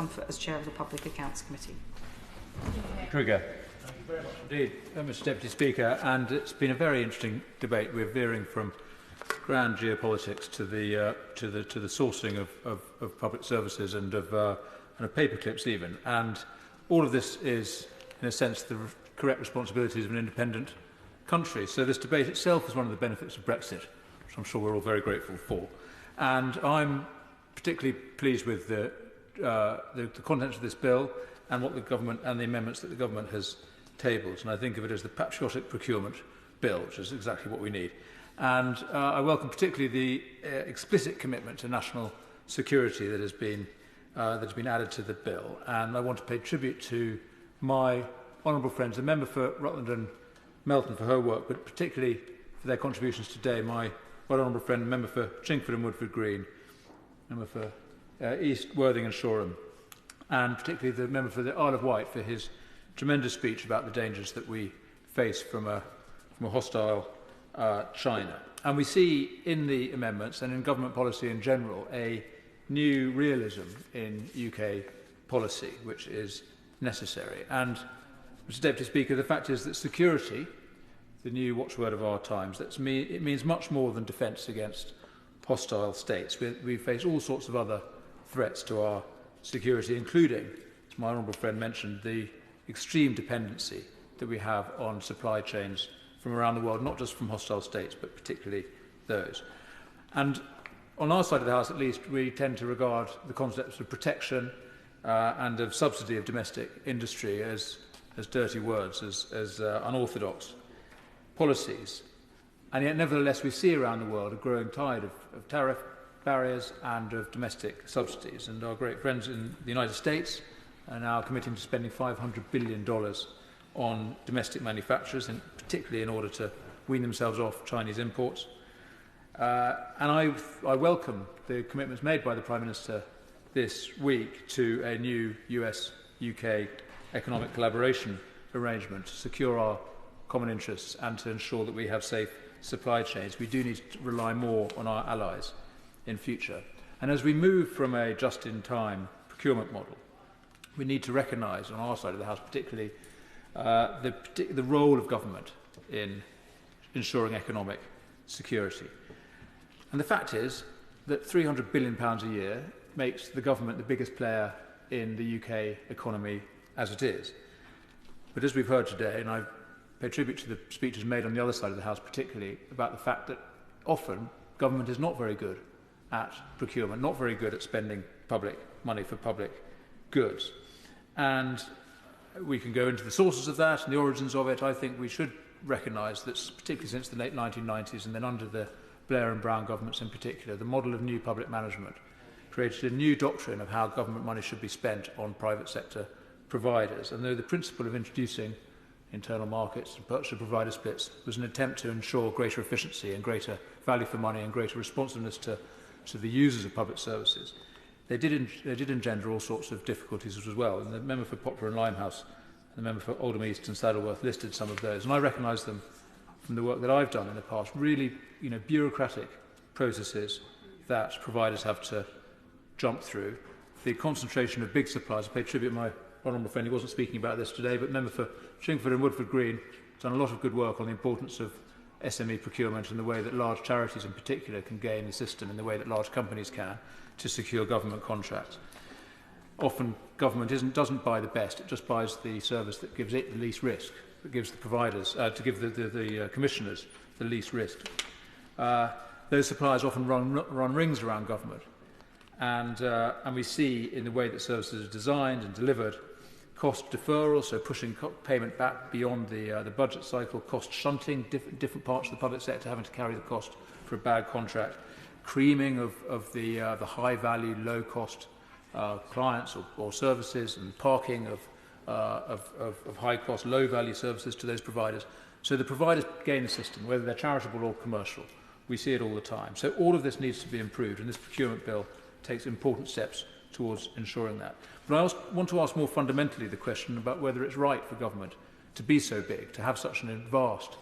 Comfort as Chair of the Public Accounts Committee. Kruger. Thank you very much indeed, Mr Deputy Speaker. And it's been a very interesting debate. We're veering from grand geopolitics to the sourcing of public services and of paper clips even. And all of this is, in a sense, the correct responsibilities of an independent country. So this debate itself is one of the benefits of Brexit, which I'm sure we're all very grateful for. And I'm particularly pleased with the contents of this bill and what the government and the amendments that the government has tabled. And I think of it as the Patriotic procurement bill, which is exactly what we need. And I welcome particularly the explicit commitment to national security that has been added to the bill. And I want to pay tribute to my honourable friends, the member for Rutland and Melton for her work, but particularly for their contributions today, my right honourable friend, member for Chingford and Woodford Green, member for East Worthing and Shoreham, and particularly the member for the Isle of Wight for his tremendous speech about the dangers that we face from a hostile China. And we see in the amendments and in government policy in general a new realism in UK policy, which is necessary. And, Mr Deputy Speaker, the fact is that security, the new watchword of our times, it means much more than defence against hostile states. We face all sorts of other threats to our security, including, as my honourable friend mentioned, the extreme dependency that we have on supply chains from around the world, not just from hostile states, but particularly those. And on our side of the House, at least, we tend to regard the concepts of protection and of subsidy of domestic industry as dirty words, as unorthodox policies. And yet, nevertheless, we see around the world a growing tide of tariff barriers and of domestic subsidies. And our great friends in the United States are now committing to spending $500 billion on domestic manufacturers, and particularly in order to wean themselves off Chinese imports. And I welcome the commitments made by the Prime Minister this week to a new US-UK economic collaboration arrangement to secure our common interests and to ensure that we have safe supply chains. We do need to rely more on our allies in future. And as we move from a just-in-time procurement model, we need to recognise on our side of the House particularly the role of government in ensuring economic security. And the fact is that £300 billion a year makes the government the biggest player in the UK economy as it is. But as we've heard today, and I pay tribute to the speeches made on the other side of the House particularly, about the fact that often government is not very good at procurement, not very good at spending public money for public goods. And we can go into the sources of that and the origins of it. I think we should recognise that, particularly since the late 1990s and then under the Blair and Brown governments in particular, the model of new public management created a new doctrine of how government money should be spent on private sector providers. And though the principle of introducing internal markets and purchase provider splits was an attempt to ensure greater efficiency and greater value for money and greater responsiveness to the users of public services, they did engender all sorts of difficulties as well. And the member for Poplar and Limehouse and the member for Oldham East and Saddleworth listed some of those. And I recognise them from the work that I've done in the past, really bureaucratic processes that providers have to jump through. The concentration of big suppliers. I pay tribute to my honourable friend, he wasn't speaking about this today, but member for Chingford and Woodford Green has done a lot of good work on the importance of SME procurement and the way that large charities in particular can game the system in the way that large companies can to secure government contracts. Often government doesn't buy the best, it just buys the service that gives it the least risk, that gives the providers, to give the commissioners the least risk. Those suppliers often run rings around government, and we see in the way that services are designed and delivered, cost deferral, so pushing payment back beyond the budget cycle, cost shunting, different parts of the public sector having to carry the cost for a bad contract, creaming of the high-value, low-cost clients or services, and parking of high-cost, low-value services to those providers. So the providers gain the system, whether they're charitable or commercial. We see it all the time. So all of this needs to be improved, and this procurement bill takes important steps towards ensuring that. But I want to ask more fundamentally the question about whether it's right for government to be so big, to have such a vast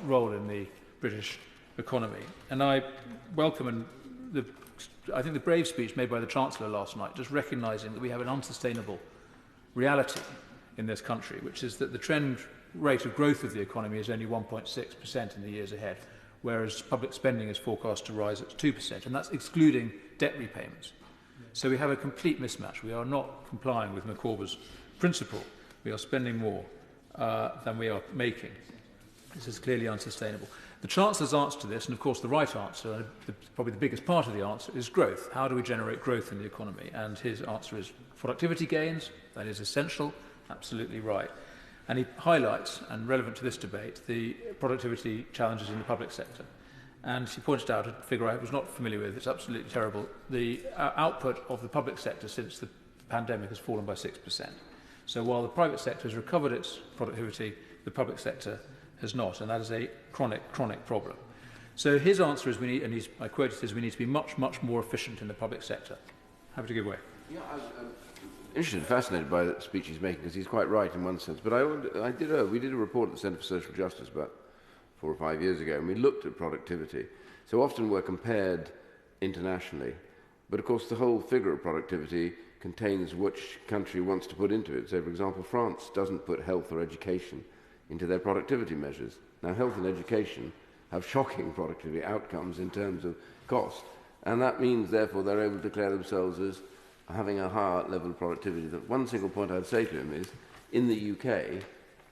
role in the British economy. And I welcome the I think the brave speech made by the Chancellor last night, just recognising that we have an unsustainable reality in this country, which is that the trend rate of growth of the economy is only 1.6% in the years ahead, whereas public spending is forecast to rise at 2%, and that's excluding debt repayments. So we have a complete mismatch. We are not complying with Macawber's principle. We are spending more than we are making. This is clearly unsustainable. The Chancellor's answer to this, and of course the right answer, probably the biggest part of the answer, is growth. How do we generate growth in the economy? And his answer is productivity gains. That is essential. Absolutely right. And he highlights, and relevant to this debate, the productivity challenges in the public sector. And he pointed out a figure I was not familiar with. It's absolutely terrible. The output of the public sector since the pandemic has fallen by 6%. So while the private sector has recovered its productivity, the public sector has not, and that is a chronic problem. So his answer is we need, and I quote it as, we need to be much more efficient in the public sector. Happy to give way. Yeah, I'm interested and fascinated by the speech he's making, because he's quite right in one sense. But we did a report at the Centre for Social Justice about 4 or 5 years ago, and we looked at productivity. So often we're compared internationally, but of course the whole figure of productivity contains which country wants to put into it. So, for example, France doesn't put health or education into their productivity measures. Now, health and education have shocking productivity outcomes in terms of cost, and that means, therefore, they're able to declare themselves as having a higher level of productivity. The one single point I'd say to him is, in the UK,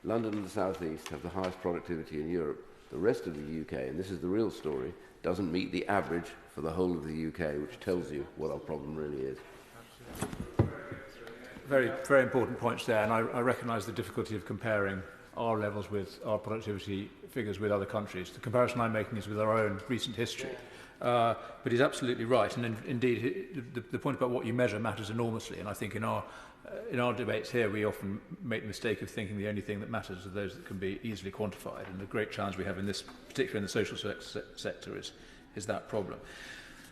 London and the South East have the highest productivity in Europe. The rest of the UK, and this is the real story, doesn't meet the average for the whole of the UK, which tells you what our problem really is. Very important points there, and I recognise the difficulty of comparing our levels with our productivity figures with other countries. The comparison I'm making is with our own recent history. But he's absolutely right, and indeed the point about what you measure matters enormously, and I think in our debates here we often make the mistake of thinking the only thing that matters are those that can be easily quantified, and the great challenge we have in this, particularly in the social sector, is that problem.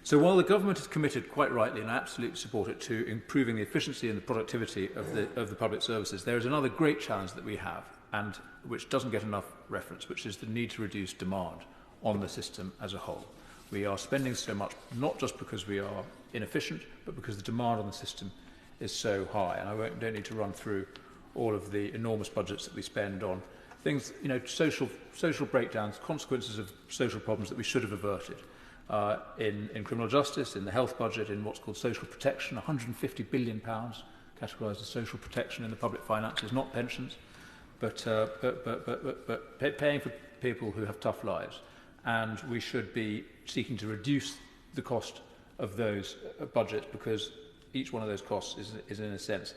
So while the government is committed, quite rightly, and I absolutely support it, to improving the efficiency and the productivity of the public services, there is another great challenge that we have, and which doesn't get enough reference, which is the need to reduce demand on the system as a whole. We are spending so much, not just because we are inefficient, but because the demand on the system is so high. And I don't need to run through all of the enormous budgets that we spend on things, social breakdowns, consequences of social problems that we should have averted. In criminal justice, in the health budget, in what's called social protection, £150 billion categorised as social protection in the public finances, not pensions, but paying for people who have tough lives. And we should be seeking to reduce the cost of those budgets, because each one of those costs is in a sense,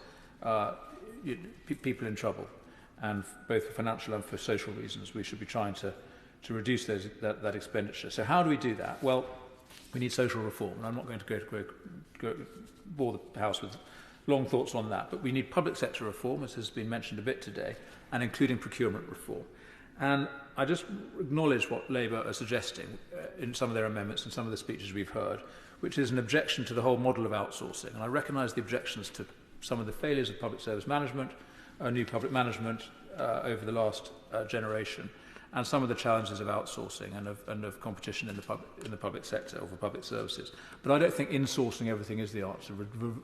people in trouble. And both for financial and for social reasons, we should be trying to reduce that expenditure. So how do we do that? Well, we need social reform. And I'm not going to go bore the House with long thoughts on that. But we need public sector reform, as has been mentioned a bit today, and including procurement reform. And I just acknowledge what Labour are suggesting in some of their amendments and some of the speeches we've heard, which is an objection to the whole model of outsourcing. And I recognise the objections to some of the failures of public service management, new public management over the last generation, and some of the challenges of outsourcing and of competition in the public sector or for public services. But I don't think insourcing everything is the answer,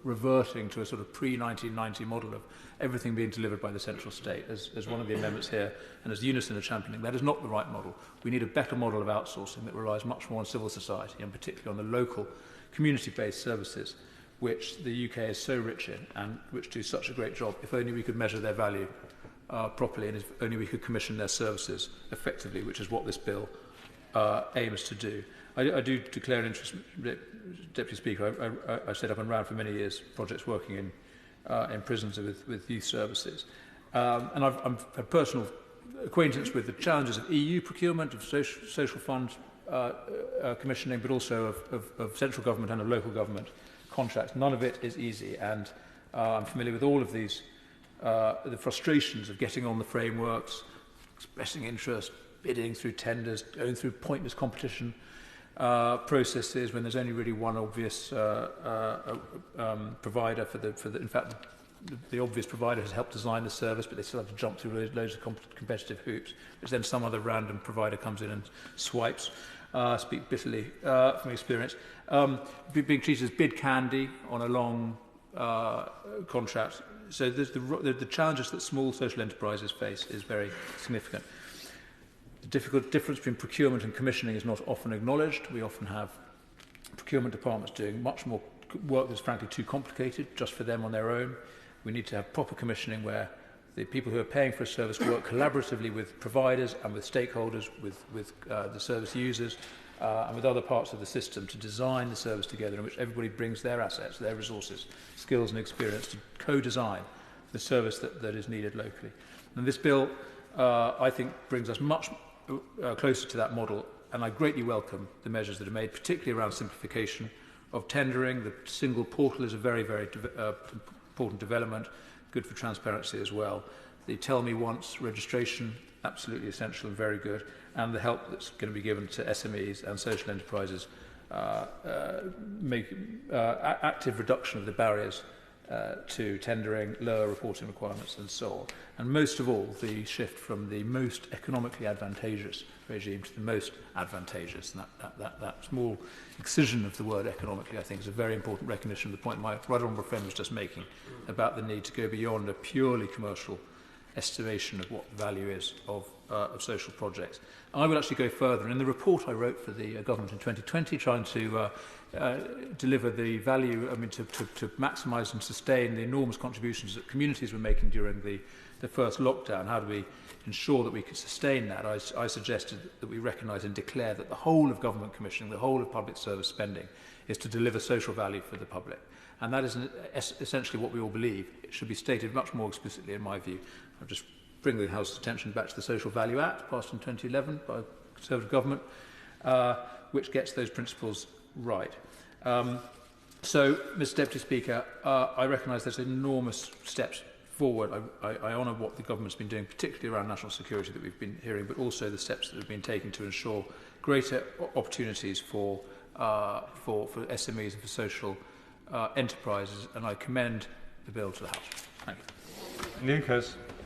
reverting to a sort of pre-1990 model of everything being delivered by the central state, as one of the amendments here, and as Unison are championing. That is not the right model. We need a better model of outsourcing that relies much more on civil society, and particularly on the local community-based services, which the UK is so rich in and which do such a great job. If only we could measure their value properly, and if only we could commission their services effectively, which is what this bill aims to do. I do declare an interest, Deputy Speaker. I set up and ran for many years projects working in prisons with youth services. And I'm a personal acquaintance with the challenges of EU procurement, of social fund commissioning, but also of central government and of local government contracts. None of it is easy, and I'm familiar with all of these the frustrations of getting on the frameworks, expressing interest, bidding through tenders, going through pointless competition processes when there's only really one obvious provider in fact, the obvious provider has helped design the service, but they still have to jump through loads of competitive hoops, which then some other random provider comes in and swipes. speak bitterly from experience, being treated as bid candy on a long contract. So the challenges that small social enterprises face is very significant. The difference between procurement and commissioning is not often acknowledged. We often have procurement departments doing much more work that's frankly too complicated just for them on their own. We need to have proper commissioning where the people who are paying for a service work collaboratively with providers and with stakeholders, with the service users, and with other parts of the system to design the service together, in which everybody brings their assets, their resources, skills and experience to co-design the service that is needed locally. And this bill, I think, brings us much closer to that model, and I greatly welcome the measures that are made, particularly around simplification of tendering. The single portal is a very, very important development, good for transparency as well. The Tell Me Once registration, absolutely essential and very good, and the help that's going to be given to SMEs and social enterprises make active reduction of the barriers to tendering, lower reporting requirements and so on. And most of all, the shift from the most economically advantageous regime to the most advantageous. And that small excision of the word economically, I think, is a very important recognition of the point my right honourable friend was just making about the need to go beyond a purely commercial estimation of what the value is of social projects. I would actually go further. In the report I wrote for the government in 2020, trying to deliver the value, to maximise and sustain the enormous contributions that communities were making during the first lockdown. How do we ensure that we could sustain that? I suggested that we recognise and declare that the whole of government commissioning, the whole of public service spending, is to deliver social value for the public. And that is essentially what we all believe. It should be stated much more explicitly, in my view. I'll just bring the House's attention back to the Social Value Act, passed in 2011 by a Conservative government, which gets those principles right. So, Mr Deputy Speaker, I recognise there's enormous steps forward. I honour what the government's been doing, particularly around national security that we've been hearing, but also the steps that have been taken to ensure greater opportunities for SMEs and for social enterprises, and I commend the bill to the House. Thank you. Lucas.